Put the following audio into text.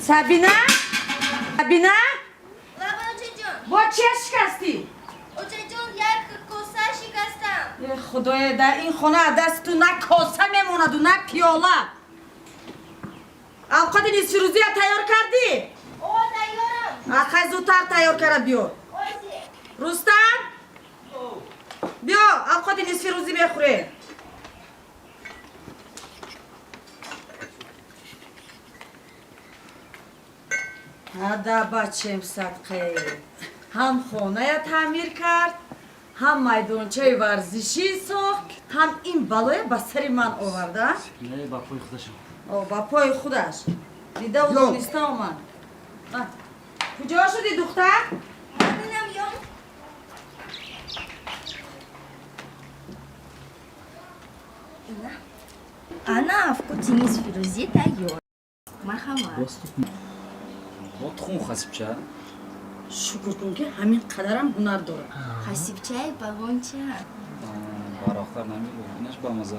Sabina? Sabina? Lava ochajon. با چی شکستی؟ Ochajon یک kosa shikastam. خدای در این خونه دست تو نه کاسه میموند و نه پیاله. اوقات نصف روزی تیار کردی؟ O tayyoram. آخه زودتر تیار کرده بیار. Ozi. رستم؟ بیا اوقات نصف روزی بخوری. هده بچم صدقه هم خانه تعمیر کرد هم میدانچه ورزشی ساخت هم این بلای به سر من آورده نه با پای خودشم با پای خودش دیده و دانسته آمد کجا شدی دختر؟ Madinam yom. Ana, вкусниц Фирузи тайyor. Marhamat. با تخون خسب چه؟ شکر کن که همین قدرم هنر داره Hasibchay bagoncha. باراختر نمیگو اینش با مزه